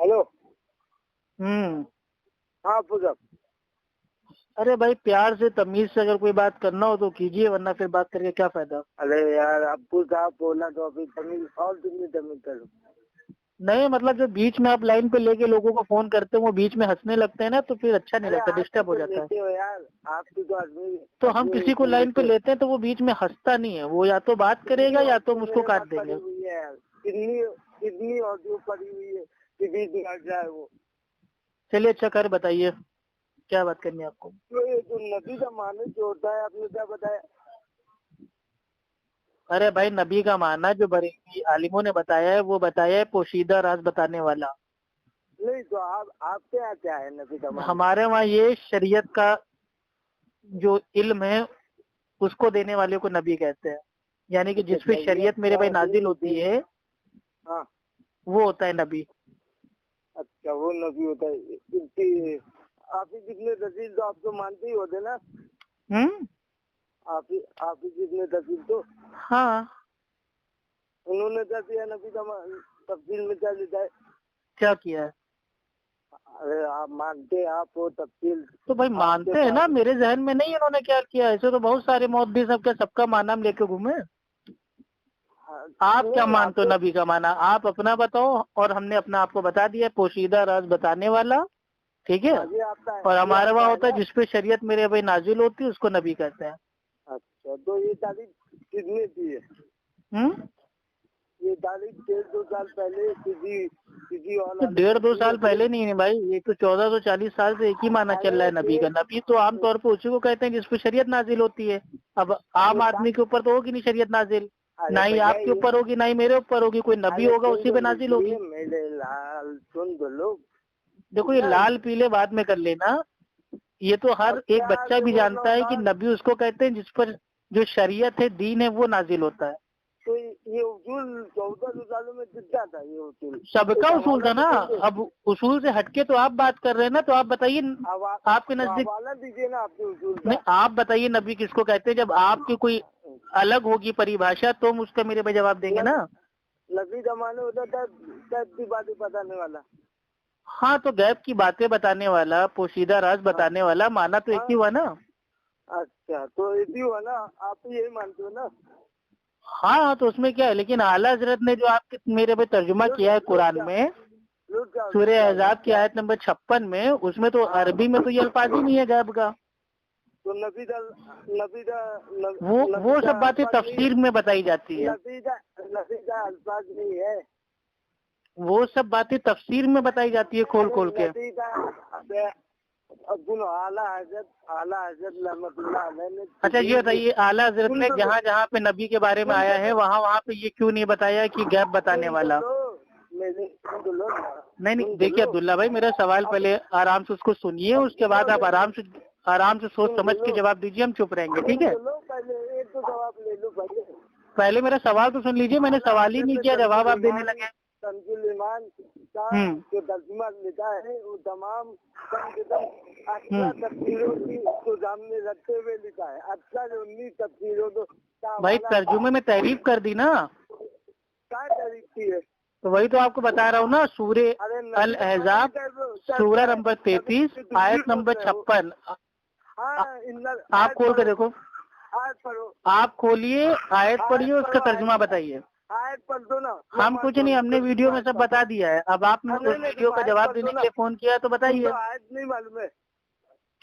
Hello. हम्म। हाँ पूछो। अरे भाई प्यार से तमीज से अगर कोई बात करना हो तो कीजिए, वरना फिर बात करके क्या फायदा। अरे यार अब्बू साहब बोला तो अभी तमीज और तुमने तमीज करो। नहीं मतलब जो बीच में आप लाइन पे लेके लोगों को फोन करते हो वो बीच में हंसने लगते हैं ना, तो फिर अच्छा नहीं अरे लगता, आप डिस्टर्ब हो तो जाता है। लेते हो यार, आपकी तो आदमी तो हम किसी को लाइन पे लेते हैं तो वो बीच में हंसता नहीं है, वो या तो बात करेगा या तो हम उसको काट देंगे। कितनी कितनी ऑडियो पड़ी हुई है कि बीच में हट जाए वो। चलिए अच्छा खैर बताइए क्या बात करनी है आपको। तो ये जो नदी का माने जो होता है आपने क्या बताया। अरे भाई नबी का माना जो बरेली आलिमों ने बताया है वो बताया है पोशीदा राज बताने वाला। नहीं तो आपके यहाँ क्या है नबी का माने। हमारे वहाँ ये शरीयत का जो इल्म है उसको देने वाले को नबी कहते हैं, यानी कि जिस पे शरीयत मेरे भाई नाजिल होती है हाँ वो होता है नबी। अच्छा वो नबी होता है। इसकी आप ही जितने तहसील तो आप तो मानते ही होते ना। आप ही जितने तहसील तो। हाँ। उन्होंने क्या किया नबी का तफसील में क्या लिखा है। क्या किया है। अरे आप मानते आप वो तफसील। तो भाई मानते हैं ना, मेरे जहन में नहीं उन्होंने क्या किया, ऐसे तो बहुत सारे मौलवी सब क्या सबका माना हम लेके घूमे। आप क्या मानते हो नबी का माना, आप अपना बताओ, और हमने अपना आपको बता दिया पोशीदा राज बताने वाला, ठीक है। और हमारे वहाँ होता है जिस पे शरीयत मेरे भाई नाजिल होती है उसको नबी कहते हैं। अच्छा तो ये तारीख कितने की है। ये तारीख 1.5-2 साल पहले किसी और तो 1.5-2 साल पहले नहीं है भाई, ये तो 1440 साल से एक ही माना चल रहा है नबी का। नबी तो आमतौर पर उसी को कहते हैं जिस पे शरीयत नाजिल होती है। अब आम आदमी के ऊपर तो होगी नहीं शरीयत नाजिल, ना ही आपके ऊपर होगी ना ही मेरे ऊपर होगी, कोई नबी होगा उसी पे नाजिल होगी। मेरे लाल सुन तो लो। देखो ये लाल पीले बाद में कर लेना, ये तो हर एक बच्चा भी जानता है कि नबी उसको कहते हैं जिस पर जो शरीयत है दीन है वो नाजिल होता है। तो ये उसूल 14 सालों में कितना था ये उसूल। सबका उसूल था ना। अब उसूल से हटके तो आप बात कर रहे हैं ना, तो आप बताइए आपके नजदीक दीजिए ना आपके उसूल नहीं, आप बताइए नबी किसको कहते हैं। जब आपकी कोई अलग होगी परिभाषा तो हम उसका मेरे पे जवाब देंगे ना। नबी का माने होता था गैब की बातें बताने वाला। हाँ तो गैब की बातें बताने वाला पोशीदा राज बताने वाला माना तो एक ही हुआ ना। अच्छा तो एक ही हुआ ना, आप तो यही मानते हो ना। हाँ तो उसमें क्या है, लेकिन आला हजरत ने जो आपके मेरे पे तर्जुमा किया है कुरान में सूरह अहज़ाब की आयत नंबर 56 में, उसमें तो अरबी में तो ये अल्फाज ही नहीं है गैब का। तो नबी वो सब बातें तफसीर में बताई जाती है। नबी का अल्फाज नहीं है, वो सब बातें तफसीर में बताई जाती है खोल खोल के। आला हजरत रहमतुल्लाह अलैह। अच्छा ये बताइए आला हजरत ने जहाँ जहाँ पे नबी के बारे में आया है वहाँ पे ये क्यों नहीं बताया कि गैब बताने वाला। नहीं देखिए अब्दुल्ला भाई, मेरा सवाल पहले आराम से उसको सुनिए, उसके बाद आप आराम से सोच समझ के जवाब दीजिए, हम चुप रहेंगे ठीक है। पहले मेरा सवाल तो सुन लीजिए, मैंने सवाल ही नहीं किया जवाब आप देने लगे। तंजुल ईमान का जो तर्जुमा लिखा है वो तमाम तफसीरों की उसको सामने रखते हुए लिखा है। अच्छा जो 19 तफसीरों तो भाई तर्जुमे में तारीफ कर दी ना। क्या तारीफ की है तो वही तो आपको बता रहा हूँ ना, सूरह अल अहज़ाब सूरह नंबर 33 आयत नंबर 56। आप खोल के देखो, आप खोलिए आयत पढ़िए उसका तर्जुमा बताइए। आयत पढ़ दो ना। हम कुछ नहीं, हमने वीडियो में सब बता दिया है। अब आपने उस वीडियो का जवाब देने के लिए फोन किया तो बताइए। आयत नहीं मालूम है।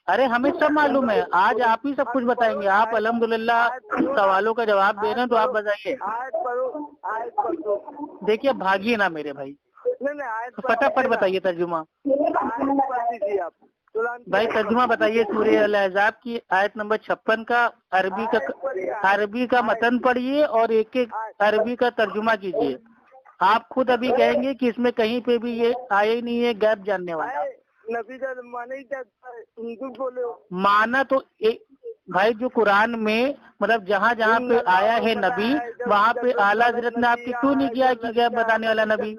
अरे हमें सब मालूम है, आज आप ही सब कुछ बताएंगे। आप अल्हम्दुलिल्लाह सवालों का जवाब दे रहे हैं तो आप बताइए। आयत पढ़ो। देखिए भागिए ना मेरे भाई, आयत फटाफट बताइए तर्जुमा। आप भाई तर्जुमा बताइए सूरह अल अहज़ाब की आयत नंबर 56 का अरबी का मतन पढ़िए और एक एक अरबी का तर्जुमा कीजिए। आप खुद अभी कहेंगे कि इसमें कहीं पे भी ये आया ही नहीं है गैब जानने वाला। नबी का माना ही क्या बोले माना तो भाई जो कुरान में मतलब जहाँ जहाँ पे आया है नबी वहाँ पे आला हजरत ने आपके क्यों नहीं किया कि गैब बताने वाला नबी।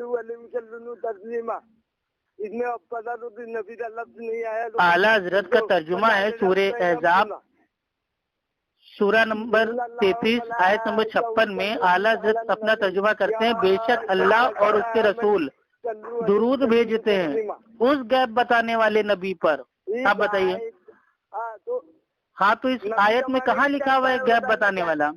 इसमें अब पता तो नबी का लफ्ज नहीं आया। आला हजरत का तर्जुमा है सूरह अहज़ाब सूरह नंबर 33 आयत नंबर 56 में आला हजरत अपना तर्जुमा करते हैं, बेशक अल्लाह और उसके रसूल दुरूद भेजते हैं उस गैब बताने वाले नबी पर। आप बताइए। हाँ तो इस आयत में कहाँ लिखा हुआ है गैब बताने वाला?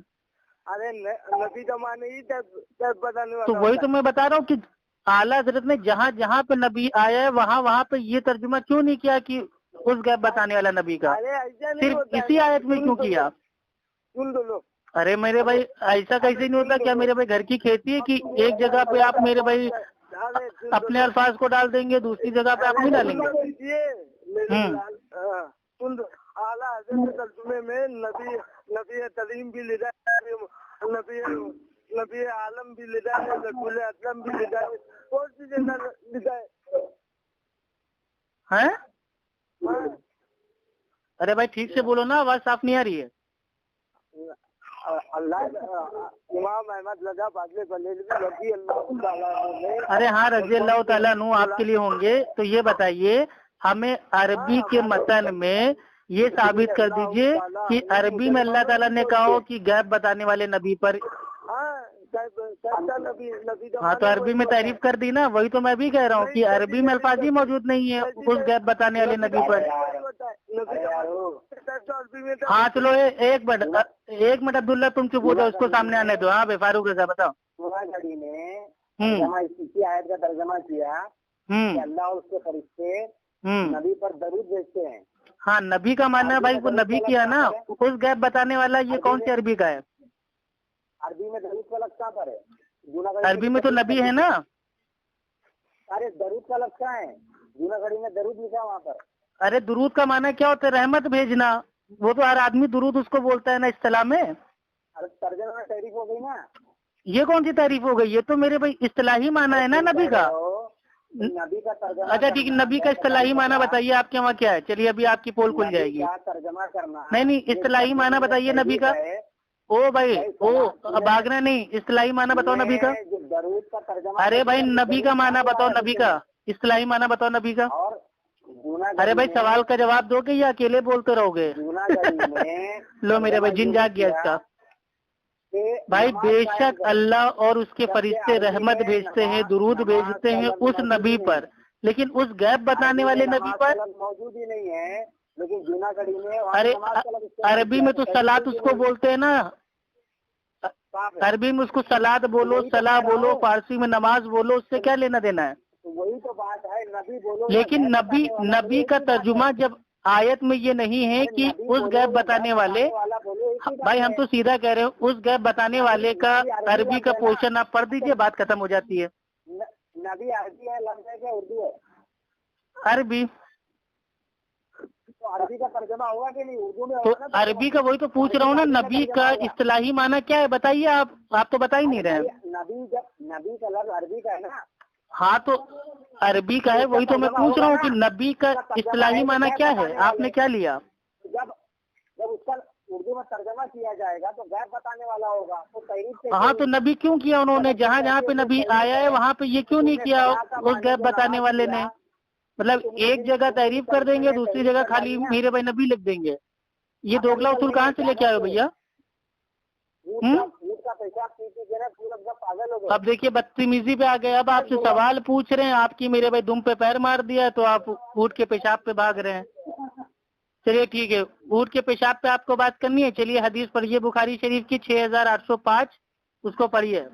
अरे नबी का माने ही गैब बताने वाला। तो वही तो मैं बता रहा हूँ कि आला हजरत ने जहाँ जहाँ पे नबी आया है वहाँ पे ये तर्जुमा क्यों नहीं किया कि उस गैब बताने वाला नबी का? सिर्फ इसी आयत में क्यों किया? सुन लो। अरे मेरे भाई ऐसा कैसे नहीं होता क्या मेरे भाई? घर की खेती है कि एक जगह पे आप मेरे भाई अपने अल्फाज को डाल देंगे, दूसरी जगह पे आप नहीं डालेंगे? आला हज़रत के तर्जुमे में नबी तलीम भी लिखा है, नबी आलम भी लिखा है, रसूल अकरम भी लिखा है, कौन सी जगह लिखा है? अरे भाई ठीक से बोलो ना, आवाज साफ नहीं आ रही है। अल्लाह इमाम अहमद रजा फाज़िल बरेलवी रज़ी अल्लाह ताला ने। अरे हाँ रज़ी अल्लाह ताला नु आपके लिए होंगे। तो ये बताइए हमें अरबी के मतन में ये साबित कर दीजिए कि अरबी में अल्लाह ताला ने कहा हो कि गैब बताने वाले नबी पर। हाँ तो अरबी में तारीफ कर दी ना, वही तो मैं भी कह रहा हूँ कि अरबी में अल्फाज ही मौजूद नहीं है उस गैब बताने वाले नबी पर। हाँ चलो एक मिनट अब्दुल्ला तुम चुप हो जाओ, उसको सामने आने दो। हाँ भाई फारूक रजा बताओ। घड़ी ने इसी आयत का तर्जमा किया कि अल्लाह उसके फरिश्ते नबी पर दरूद भेजते हैं। हाँ नबी का मानना भाई वो नबी किया ना, उस गैब बताने वाला ये कौन सी अरबी का है? अरबी में दरूद का लफ्ज़ कहाँ पर है? अरबी में तो नबी है ना। अरे दरूद का लफ्ज़ कहाँ है? जूनागढ़ी में दरूद लिखा है वहाँ पर। अरे दुरूद का माना क्या होता है? रहमत भेजना। वो तो हर आदमी दुरूद उसको बोलता है ना इस्तिलाह में। अरे तर्जमा में तारीफ हो गई ना। ये कौन सी तारीफ हो गई? ये तो मेरे भाई इस्तिलाही माना है ना नबी का। नबी का तर्जमा। अच्छा ठीक है, नबी का इस्तिलाही माना बताइए आपके वहाँ क्या है? चलिए अभी आपकी पोल खुल जाएगी। तर्जमा करना नहीं इस्तिलाही माना बताइए नबी का। ओ भाई ओ भागना नहीं, इस्तिलाही माना बताओ नबी का। दरूद का तर्जमा। अरे भाई नबी का माना बताओ, नबी का इस्तिलाही माना बताओ नबी का। अरे भाई सवाल का जवाब दोगे या अकेले बोलते रहोगे? लो मेरे भाई जिन जाग गया इसका। भाई बेशक अल्लाह और उसके फरिश्ते रहमत भेजते हैं, दुरूद भेजते हैं उस नबी पर, लेकिन उस गैब बताने वाले नबी पर मौजूद ही नहीं है। लेकिन जूनागढ़ी में अरे अरबी में तो सलात उसको बोलते हैं ना। अरबी में उसको सलात बोलो, सलाह बोलो, फारसी में नमाज बोलो, उससे क्या लेना देना है? वही तो बात है, नबी बोलो। लेकिन नबी का तर्जुमा जब आयत में ये नहीं है कि उस गैब बताने वाले, भाई हम तो सीधा कह रहे हैं उस गैब बताने वाले का अरबी का पोर्शन आप पढ़ दीजिए, बात खत्म हो जाती है। नबी अरबी है, लफ्ज़ है क्या उर्दू है? अरबी। तो अरबी का तर्जुमा होगा कि नहीं उर्दू में? तो अरबी का वही तो पूछ रहा हूँ ना, नबी का इस्तिलाही माना क्या है बताइए। आप तो बता ही नहीं रहे। नबी का लफ्ज़ अरबी का है ना। हाँ तो अरबी का है, वही तो मैं पूछ रहा हूँ कि नबी का इस्तिलाही माना क्या है, आपने क्या लिया? जब उसका उर्दू में तर्जमा किया जाएगा तो गैब बताने वाला होगा, तो तारीफ। हाँ तो नबी क्यों किया उन्होंने? जहाँ जहाँ पे नबी आया है वहाँ पे ये क्यों नहीं किया उस गैब बताने वाले ने? मतलब एक जगह तारीफ कर देंगे, दूसरी जगह खाली मेरे भाई नबी लिख देंगे। ये दोगला उसूल कहाँ से लेके आए हो भैया? अब देखिए बदतमीजी पे आ गए। अब आपसे सवाल पूछ रहे हैं, आपकी मेरे भाई दुम पे पैर मार दिया तो आप ऊँट के पेशाब पे भाग रहे हैं। चलिए ठीक है, ऊँट के पेशाब पे आपको बात करनी है। चलिए हदीस पढ़िए बुखारी शरीफ की 6805, उसको पढ़िए।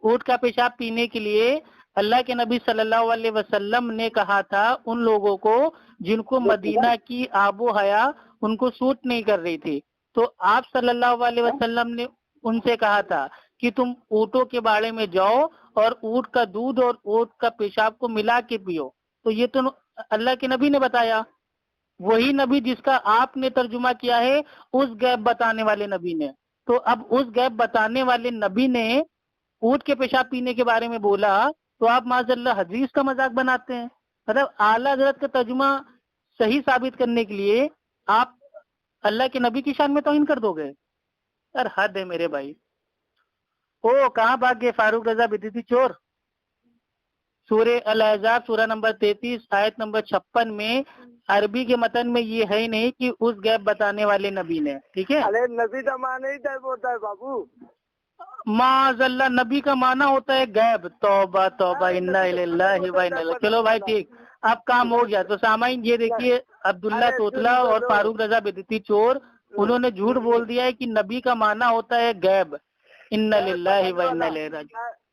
ऊँट का पेशाब पीने के लिए अल्लाह के नबी सल्लल्लाहु अलैहि वसल्लम ने कहा था उन लोगों को जिनको मदीना की आबो हया उनको सूट नहीं कर रही थी, तो आप सल्लल्लाहु अलैहि वसल्लम ने उनसे कहा था कि तुम ऊँटों के बाड़े में जाओ और ऊँट का दूध और ऊँट का पेशाब को मिला के पियो। तो ये तो अल्लाह के नबी ने बताया, वही नबी जिसका आपने तर्जुमा किया है उस गैब बताने वाले नबी ने। तो अब उस गैब बताने वाले नबी ने ऊँट के पेशाब पीने के बारे में बोला तो आप माज़अल्लाह हदीस का मजाक बनाते हैं। मतलब आला हज़रत का तर्जुमा सही साबित करने के लिए आप अल्लाह के नबी की शान में तौहीन कर दोगे? यार हद है मेरे भाई। ओ कहाँ भाग गए फारूक रजा बिदती चोर? सूरह अल-अहज़ाब सूरह नंबर 33 आयत नंबर 56 में अरबी के मतन में ये है ही नहीं कि उस गैब बताने वाले नबी ने। ठीक है, अरे नबी का माने ही तय होता है बाबू। माज़अल्लाह, नबी का माना होता है गैब। तौबा तौबा, इन्ना लिल्लाहि व इन्ना इलैहि। चलो भाई ठीक, अब काम हो गया। तो सामाइन ये देखिए, अब्दुल्ला तोतला और फारूक रजा बेदती चोर, उन्होंने झूठ बोल दिया है कि नबी का माना होता है गैब। इन्ना लिल्लाहि व इन्ना इलैहि राजिऊन।